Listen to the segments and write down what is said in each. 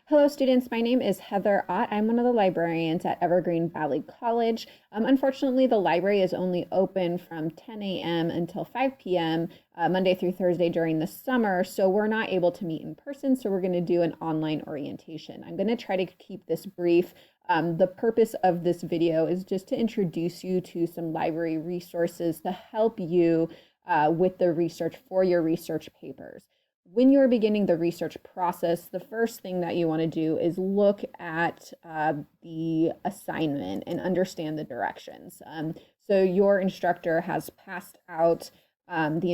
Hello students, my name is Heather Ott. I'm one of the librarians at Evergreen Valley College. Unfortunately, the library is only open from 10 a.m. until 5 p.m. Monday through Thursday during the summer, so we're not able to meet in person, so we're going to do an online orientation. I'm going to try to keep this brief. The purpose of this video is just to introduce you to some library resources to help you with the research for your research papers. When you're beginning the research process, the first thing that you want to do is look at the assignment and understand the directions. So your instructor has passed out the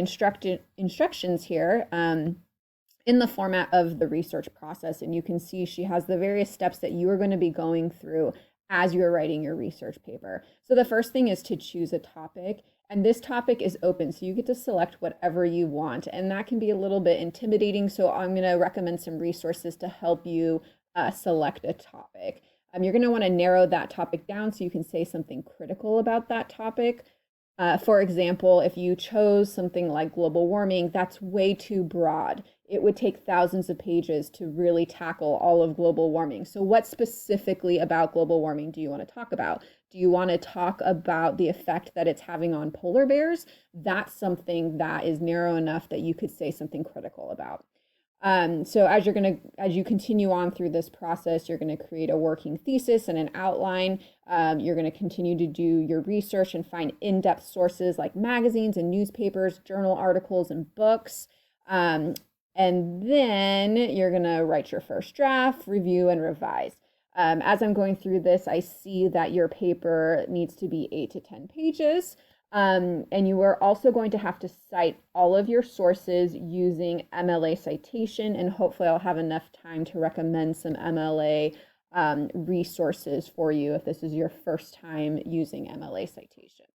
instructions here in the format of the research process, and you can see she has the various steps that you are going to be going through as you're writing your research paper. So the first thing is to choose a topic. And this topic is open, so you get to select whatever you want. And that can be a little bit intimidating, so I'm going to recommend some resources to help you select a topic. You're going to want to narrow that topic down so you can say something critical about that topic. For example, if you chose something like global warming, that's way too broad. It would take thousands of pages to really tackle all of global warming. So what specifically about global warming do you want to talk about? Do you want to talk about the effect that it's having on polar bears? That's something that is narrow enough that you could say something critical about. So as you continue on through this process, you're going to create a working thesis and an outline. You're going to continue to do your research and find in-depth sources like magazines and newspapers, journal articles, and books. And then you're going to write your first draft, review, and revise. As I'm going through this, I see that your paper needs to be 8 to 10 pages. And you are also going to have to cite all of your sources using MLA citation, and hopefully I'll have enough time to recommend some MLA resources for you if this is your first time using MLA citation.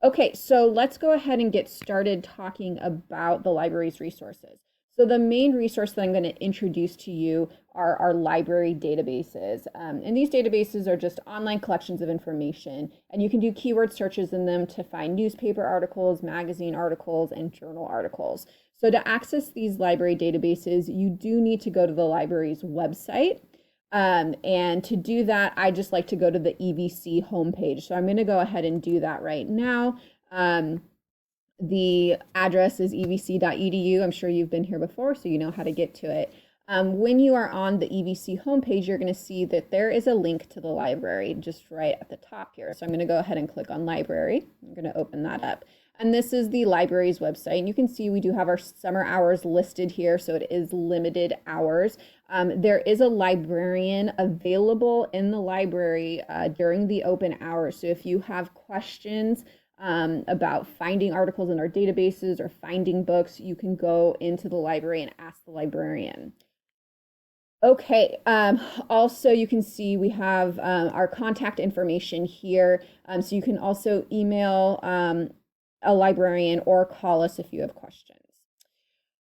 Okay, so let's go ahead and get started talking about the library's resources. So the main resource that I'm going to introduce to you are our library databases. And these databases are just online collections of information, and you can do keyword searches in them to find newspaper articles, magazine articles, and journal articles. So to access these library databases, you do need to go to the library's website. And to do that, I just like to go to the EVC homepage. So I'm going to go ahead and do that right now. The address is evc.edu. I'm sure you've been here before, so you know how to get to it. When you are on the EVC homepage, you're going to see that there is a link to the library just right at the top here. So I'm going to go ahead and click on library. I'm going to open that up. And this is the library's website. And you can see we do have our summer hours listed here, so it is limited hours. There is a librarian available in the library during the open hours. So if you have questions about finding articles in our databases or finding books, you can go into the library and ask the librarian. Okay, also you can see we have our contact information here, so you can also email a librarian or call us if you have questions.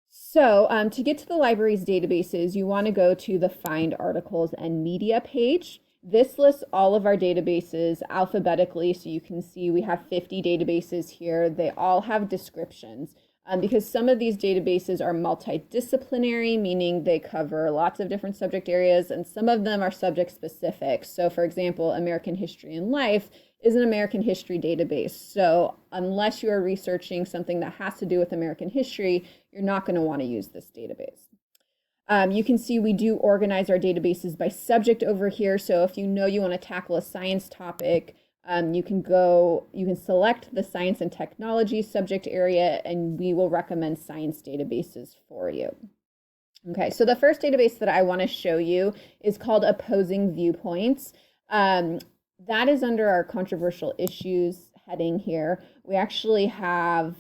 So to get to the library's databases, you want to go to the Find Articles and Media page. This lists all of our databases alphabetically, so you can see we have 50 databases here. They all have descriptions because some of these databases are multidisciplinary, meaning they cover lots of different subject areas, and some of them are subject specific. So for example, American History and Life is an American history database. So unless you are researching something that has to do with American history, you're not going to want to use this database. You can see we do organize our databases by subject over here. So if you know you want to tackle a science topic, you can select the science and technology subject area, and we will recommend science databases for you. Okay, so the first database that I want to show you is called Opposing Viewpoints. That is under our controversial issues heading here. We actually have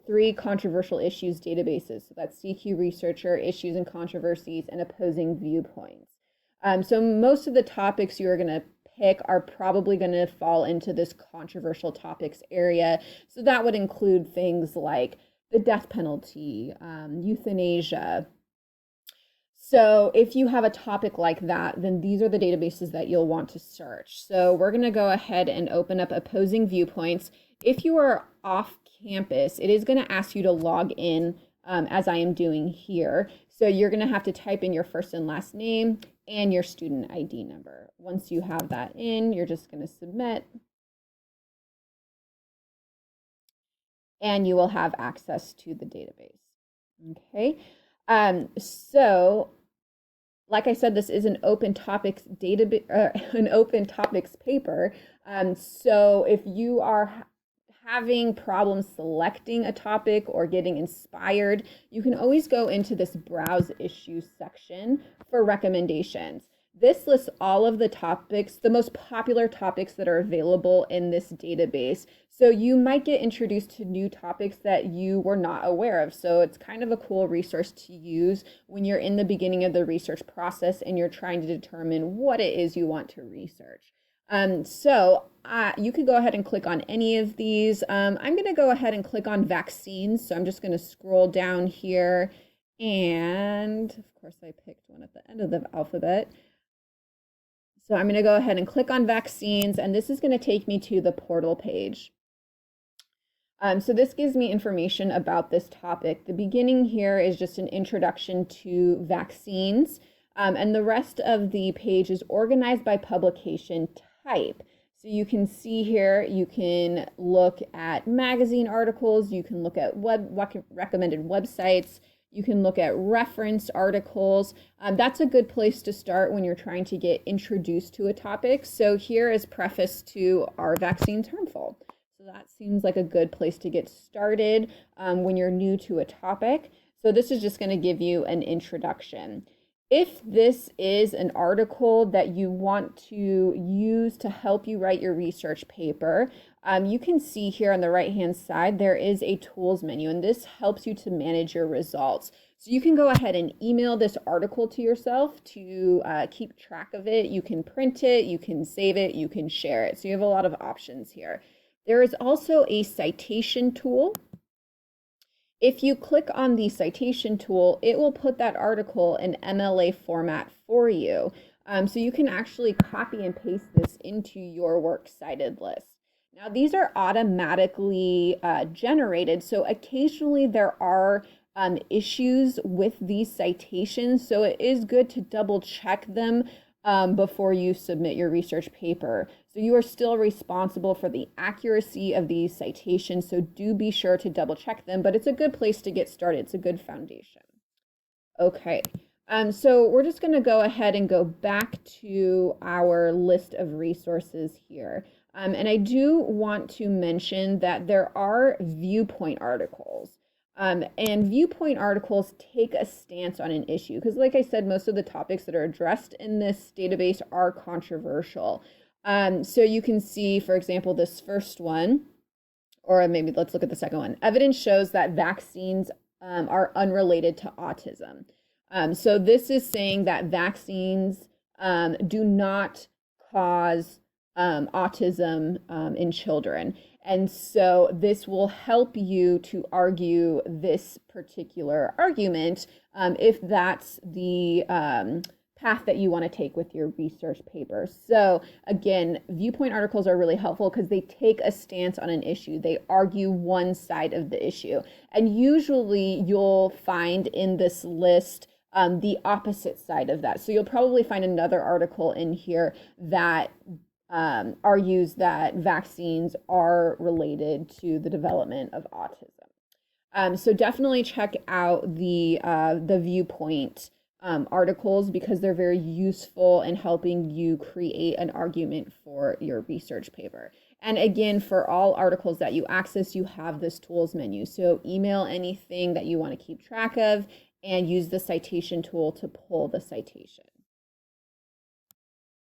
3 controversial issues databases. So that's CQ Researcher, Issues and Controversies, and Opposing Viewpoints. So most of the topics you are going to pick are probably going to fall into this controversial topics area. So that would include things like the death penalty, euthanasia. So if you have a topic like that, then these are the databases that you'll want to search. So we're going to go ahead and open up Opposing Viewpoints. If you are off campus, it is going to ask you to log in as I am doing here. So you're going to have to type in your first and last name and your student ID number. Once you have that in, you're just going to submit. And you will have access to the database. Okay, so like I said, this is an open topics database, an open topics paper. So if you are having problems selecting a topic or getting inspired, you can always go into this browse issues section for recommendations. This lists all of the topics, the most popular topics that are available in this database. So you might get introduced to new topics that you were not aware of. So it's kind of a cool resource to use when you're in the beginning of the research process and you're trying to determine what it is you want to research. You could go ahead and click on any of these. I'm going to go ahead and click on vaccines. So I'm just going to scroll down here. And of course, I picked one at the end of the alphabet. So I'm going to go ahead and click on vaccines, and this is going to take me to the portal page. So this gives me information about this topic. The beginning here is just an introduction to vaccines, and the rest of the page is organized by publication type. So you can see here, you can look at magazine articles, you can look at recommended websites, you can look at reference articles. That's a good place to start when you're trying to get introduced to a topic. So here is preface to Are Vaccines Harmful? So that seems like a good place to get started when you're new to a topic. So this is just going to give you an introduction. If this is an article that you want to use to help you write your research paper, you can see here on the right-hand side, there is a tools menu, and this helps you to manage your results. So you can go ahead and email this article to yourself to keep track of it. You can print it, you can save it, you can share it. So you have a lot of options here. There is also a citation tool. If you click on the citation tool, it will put that article in MLA format for you. So you can actually copy and paste this into your works cited list. Now, these are automatically generated, so occasionally there are issues with these citations, so it is good to double check them before you submit your research paper. So you are still responsible for the accuracy of these citations, so do be sure to double check them, but it's a good place to get started. It's a good foundation. Okay, so we're just going to go ahead and go back to our list of resources here. And I do want to mention that there are viewpoint articles. And viewpoint articles take a stance on an issue because, like I said, most of the topics that are addressed in this database are controversial. So you can see, for example, this first one, or maybe let's look at the second one. Evidence shows that vaccines are unrelated to autism. So this is saying that vaccines do not cause autism in children. And so this will help you to argue this particular argument if that's the path that you want to take with your research paper. So again, viewpoint articles are really helpful because they take a stance on an issue. They argue one side of the issue. And usually you'll find in this list the opposite side of that. So you'll probably find another article in here that argues that vaccines are related to the development of autism. So definitely check out the viewpoint articles because they're very useful in helping you create an argument for your research paper. And again, for all articles that you access, you have this tools menu. So email anything that you want to keep track of and use the citation tool to pull the citation.